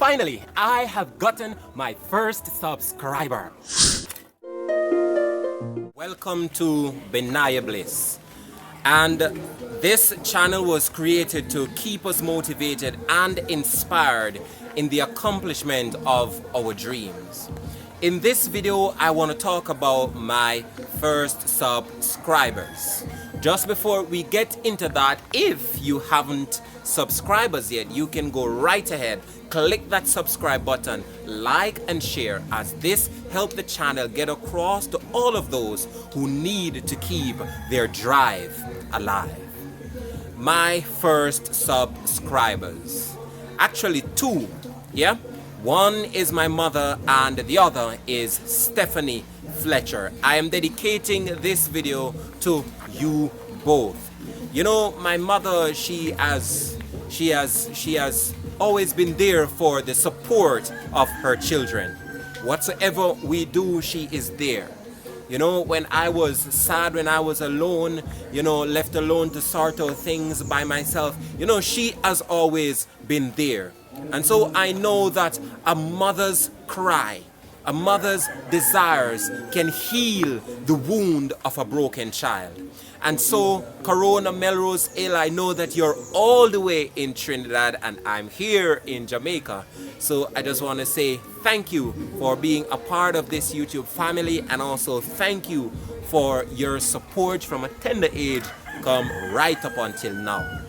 Finally, I have gotten my first subscriber. Welcome to Benaya Bliss. And this channel was created to keep us motivated and inspired in the accomplishment of our dreams. In this video, I want to talk about my first subscribers. Just before we get into that, if you haven't subscribed us yet, you can go right ahead, click that subscribe button, like and share, as this helps the channel get across to all of those who need to keep their drive alive. My first subscribers, actually two, yeah? One is my mother and the other is Stephanie Fletcher. I am dedicating this video to you both. You know, my mother, she has always been there for the support of her children. Whatsoever we do, she is there. You know, when I was sad, when I was alone, you know, left alone to sort out things by myself, you know, she has always been there. And so I know that a mother's cry, a mother's desires can heal the wound of a broken child. And so, Corona Melrose Hill, I know that you're all the way in Trinidad and I'm here in Jamaica. So I just want to say thank you for being a part of this YouTube family, and also thank you for your support from a tender age come right up until now.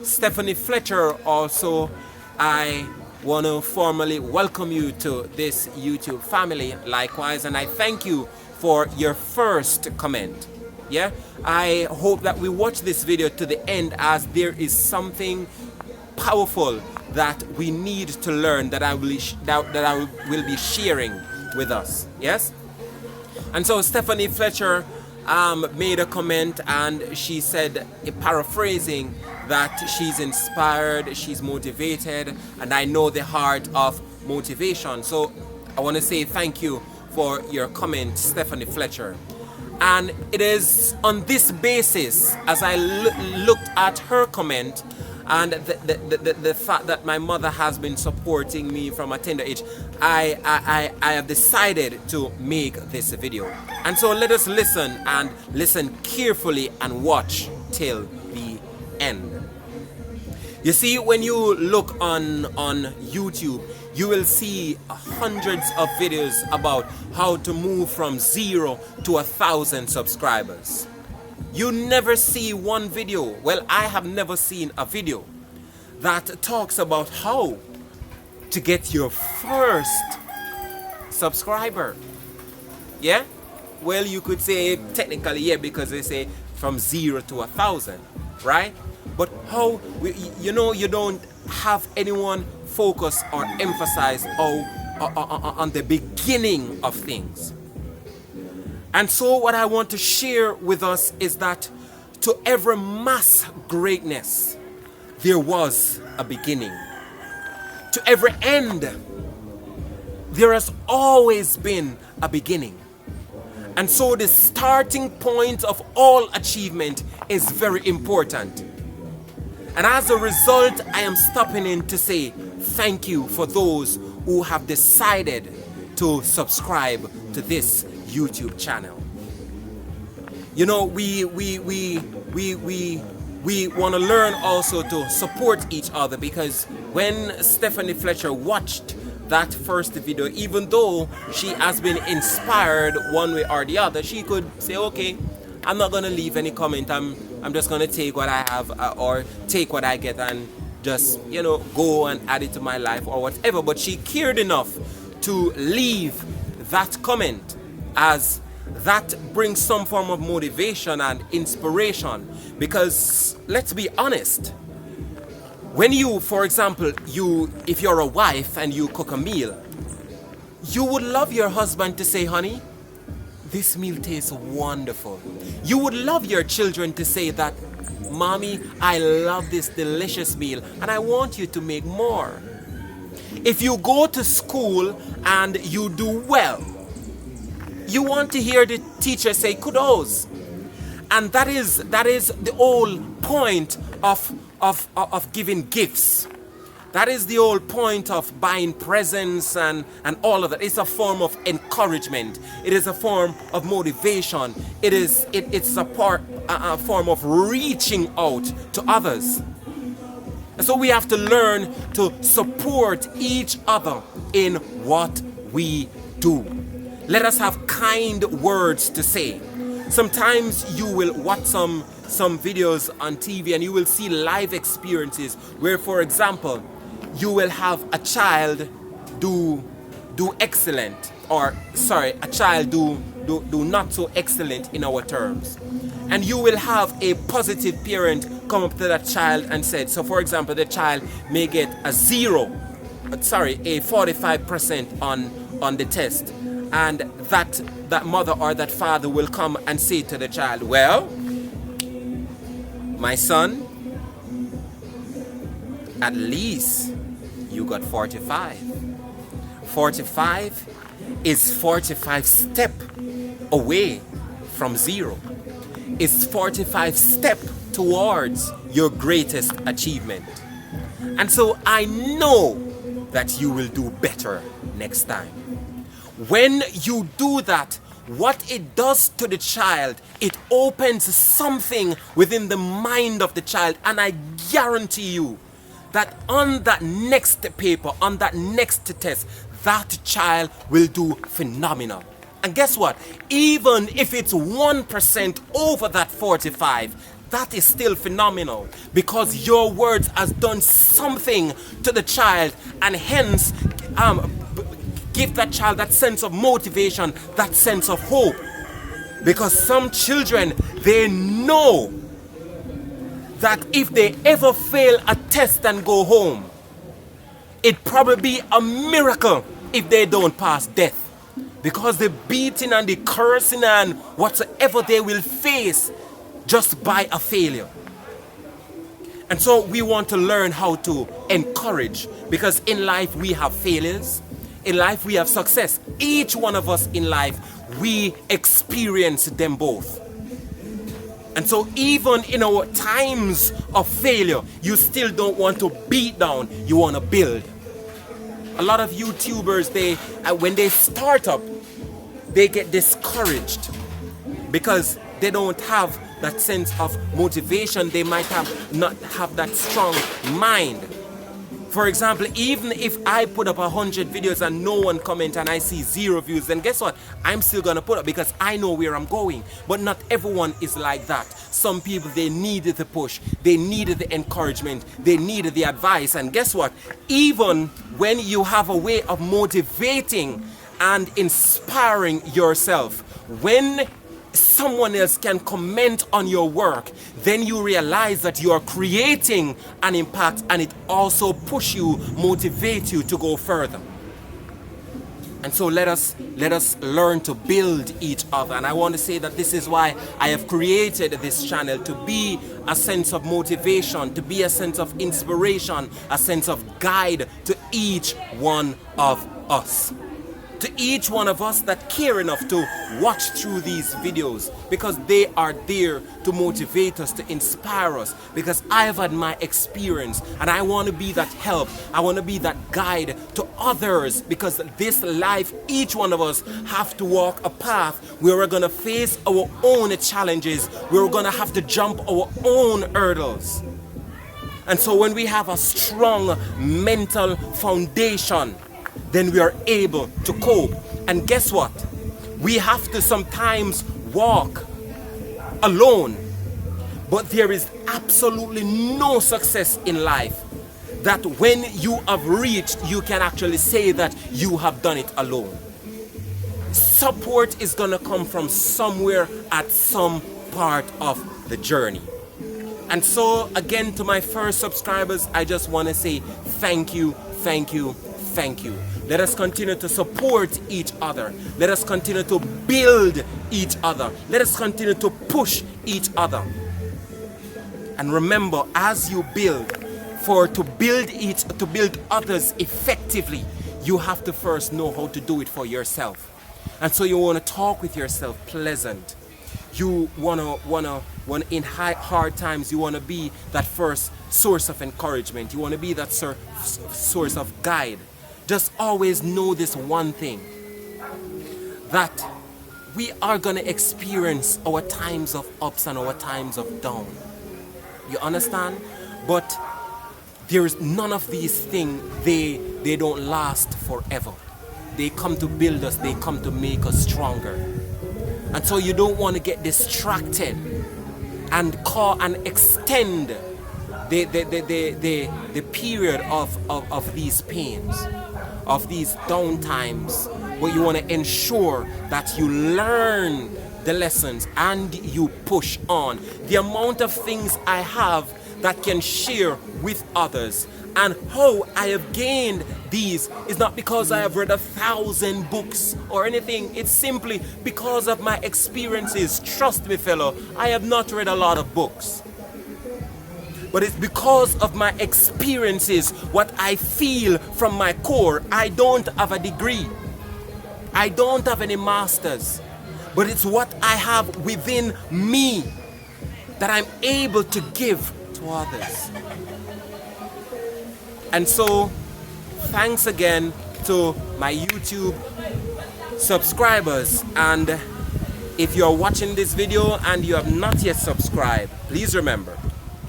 Stephanie Fletcher, also, I want to formally welcome you to this YouTube family likewise, and I thank you for your first comment. Yeah, I hope that we watch this video to the end, as there is something powerful that we need to learn that I will be sharing with us. Yes, and so Stephanie Fletcher made a comment, and she said, paraphrasing, that she's inspired, she's motivated, and I know the heart of motivation. So I want to say thank you for your comment, Stephanie Fletcher. And it is on this basis, as I looked at her comment and the fact that my mother has been supporting me from a tender age, I have decided to make this video. And so let us listen, and listen carefully and watch till the end. You see, when you look on YouTube, you will see hundreds of videos about how to move from 0 to 1,000 subscribers. You never see one video, well, I have never seen a video that talks about how to get your first subscriber. Yeah? Well, you could say technically, yeah, because they say from 0 to 1,000, right? But how, you know, you don't have anyone focus or emphasize on the beginning of things. And so what I want to share with us is that to every mass greatness, there was a beginning. To every end, there has always been a beginning. And so the starting point of all achievement is very important. And as a result, I am stopping in to say thank you for those who have decided to subscribe to this YouTube channel. You know, we want to learn also to support each other, because when Stephanie Fletcher watched that first video, even though she has been inspired one way or the other, she could say, okay, I'm not going to leave any comment, I'm just going to take what I have or take what I get and just, you know, go and add it to my life or whatever. But she cared enough to leave that comment, as that brings some form of motivation and inspiration. Because let's be honest, when you, for example, if you're a wife and you cook a meal, you would love your husband to say, honey, this meal tastes wonderful. You would love your children to say that, mommy, I love this delicious meal and I want you to make more. If you go to school and you do well, you want to hear the teacher say kudos. And that is the whole point of giving gifts. That is the whole point of buying presents and all of that. It's a form of encouragement. It is a form of motivation. It's a form of reaching out to others. And so we have to learn to support each other in what we do. Let us have kind words to say. Sometimes you will watch some videos on TV and you will see live experiences where, for example, you will have a child do excellent, or sorry, a child do not so excellent in our terms. And you will have a positive parent come up to that child and said, so for example, the child may get a 45% on the test. And that mother or that father will come and say to the child, well, my son, at least you got 45. 45 is 45 step away from 0. It's 45 step towards your greatest achievement. And so I know that you will do better next time. When you do that, what it does to the child, it opens something within the mind of the child, and I guarantee you that on that next paper, on that next test, that child will do phenomenal. And guess what? Even if it's 1% over that 45, that is still phenomenal, because your words has done something to the child, and hence give that child that sense of motivation, that sense of hope. Because some children, they know that if they ever fail a test and go home, it'd probably be a miracle if they don't pass death. Because the beating and the cursing and whatsoever they will face just by a failure. And so we want to learn how to encourage, because in life we have failures, in life we have success. Each one of us in life, we experience them both. And so even in our times of failure, you still don't want to beat down, you want to build. A lot of YouTubers, when they start up, they get discouraged because they don't have that sense of motivation. They might not have that strong mind. For example, even if I put up 100 videos and no one comment and I see 0 views, then guess what? I'm still gonna put up, because I know where I'm going. But not everyone is like that. Some people, they needed the push, they needed the encouragement, they needed the advice. And guess what? Even when you have a way of motivating and inspiring yourself, when someone else can comment on your work, then you realize that you are creating an impact, and it also push you, motivate you to go further. And so let us learn to build each other. And I want to say that this is why I have created this channel, to be a sense of motivation, to be a sense of inspiration, a sense of guide to each one of us. To each one of us that care enough to watch through these videos, because they are there to motivate us, to inspire us. Because I have had my experience, and I want to be that help. I want to be that guide to others, because this life, each one of us have to walk a path where we're going to face our own challenges, where we're going to have to jump our own hurdles. And so when we have a strong mental foundation, then we are able to cope. And guess what? We have to sometimes walk alone. But there is absolutely no success in life that when you have reached, you can actually say that you have done it alone. Support is going to come from somewhere at some part of the journey. And so again, to my first subscribers, I just want to say thank you, thank you, thank you. Let us continue to support each other. Let us continue to build each other. Let us continue to push each other. And remember, as you build, to build others effectively, you have to first know how to do it for yourself. And so you want to talk with yourself pleasant. You wanna in hard times, you wanna be that first source of encouragement. You wanna be that source of guide. Just always know this one thing, that we are gonna experience our times of ups and our times of down. You understand? But there is none of these things, they don't last forever. They come to build us, they come to make us stronger. And so you don't want to get distracted and extend the period of these pains, of these down times. But you want to ensure that you learn the lessons and you push on. The amount of things I have that can share with others and how I have gained these is not because I have read 1,000 books or anything. It's simply because of my experiences. Trust me, fellow, I have not read a lot of books. But it's because of my experiences, what I feel from my core. I don't have a degree. I don't have any masters. But it's what I have within me that I'm able to give to others. And so, thanks again to my YouTube subscribers. And if you're watching this video and you have not yet subscribed, please remember,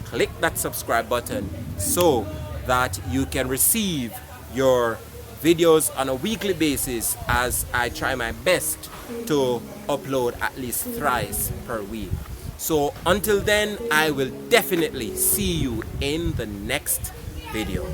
click that subscribe button so that you can receive your videos on a weekly basis, as I try my best to upload at least thrice per week. So until then, I will definitely see you in the next video.